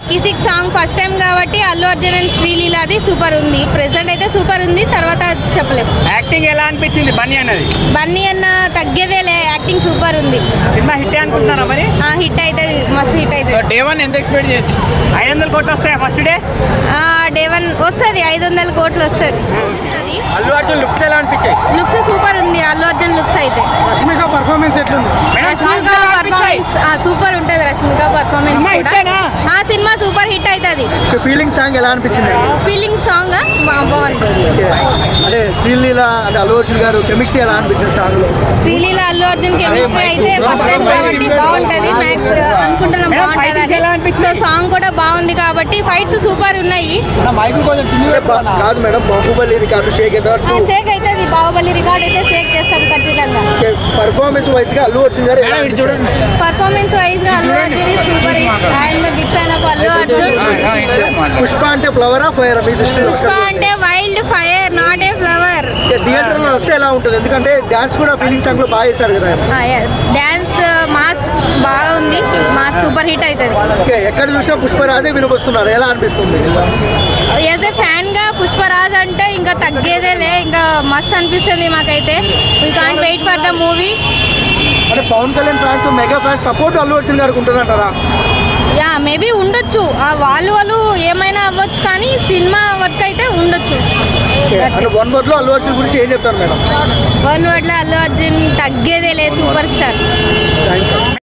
Kissik song first time కాబట్టి Allu Arjun and శ్రీలీలాది super ఉంది. Present అయితే సూపర్ ఉంది, తర్వాత చెప్పలేము. యాక్టింగ్ ఎలా అనిపించింది బన్నీ అన్నది? బన్నీ అన్న తగ్గేదేలే, యాక్టింగ్ సూపర్ ఉంది. సినిమా హిట్ అనుకుంటున్నారా మరి? హిట్ అవుతుంది, మస్తు హిట్ అవుతుంది. డే 1 ఎంత ఎక్స్పెక్ట్ చేయొచ్చు? 500 కోట్లు వస్తాయా ఫస్ట్ డే? డే 1 వస్తుంది, 500 కోట్లు వస్తుంది. అల్లు అర్జున్ లుక్స్ ఎలా అనిపించాయి? లుక్స్ సూపర్ ఉంది, అల్లు అర్జున్ లుక్స్ అయితే. రష్మిక పర్ఫార్మెన్స్ ఎట్లుంది? రష్మిక పర్ఫార్మెన్స్ సూపర్ ఉంటుంది. Rashmika performance cinema super hit అవుతుంది. ఫీలింగ్ సాంగ్ ఎలా అనిపించింది? ఫీలింగ్ సాంగ్ బాగుంది. అంటే శ్రీలీల అంటే అల్లు అర్జున్ గారు కెమిస్ట్రీ ఎలా అనిపించింది సాంగ్ లో? శ్రీలీల అల్లు అర్జున్ కెమిస్ట్రీ అయితే ఫస్ట్ టైం కాబట్టి బాగుంటది. మ్యాక్స్ అనుకుంటున్నాం బాగుంటది. సో సాంగ్ కూడా బాగుంది కాబట్టి ఫైట్స్ సూపర్ ఉన్నాయి. కాదు మేడం, బాహుబలి రికార్డు షేక్ షేక్ అవుతుంది. బాహుబలి రికార్డ్ అయితే షేక్ చేస్తాం ఖచ్చితంగా. పర్ఫార్మెన్స్ వైజ్ గా అల్లు అర్జున్ గారు పర్ఫార్మెన్స్ వైజ్ గా Allu Arjun super. I'm the big fan of Allu Arjun. Pushpa అంటే ఫ్లవరా ఫైర్ మీ దృష్టిలో? పుష్ప అంటే wild fire, not a flower. Theatre లో వచ్చే ఎలా ఉంటుంది? ఎందుకంటే డాన్స్ కూడా ఫీలింగ్ సాంగ్ లో బాగా చేశారు కదా. డాన్స్ మాస్ బాగుంది, మాస్ సూపర్ హిట్ అవుతుంది. ఎక్కడ చూసినా పుష్పరాజే వినబోస్తున్నారు, ఎలా అనిపిస్తుంది? యాజ్ ఎ ఫ్యాన్ గా పుష్పరాజ్ అంటే ఇంకా తగ్గేదేలే, ఇంకా మస్త్ అనిపిస్తుంది మాకైతే. We can't wait for the movie. అంటే Pawan Kalyan fans, mega fans support Allu Arjun గారికి ఉంటుందంటారా? యా మేబీ ఉండొచ్చు. వాళ్ళు ఏమైనా అవ్వచ్చు, కానీ సినిమా వర్క్ అయితే ఉండొచ్చు. వన్ వర్డ్ లో అల్లు అర్జున్ గురించి ఏం చెప్తారు మేడం? వన్ వర్డ్ లో అల్లు అర్జున్ తగ్గేదేలే, సూపర్ స్టార్. థ్యాంక్స్.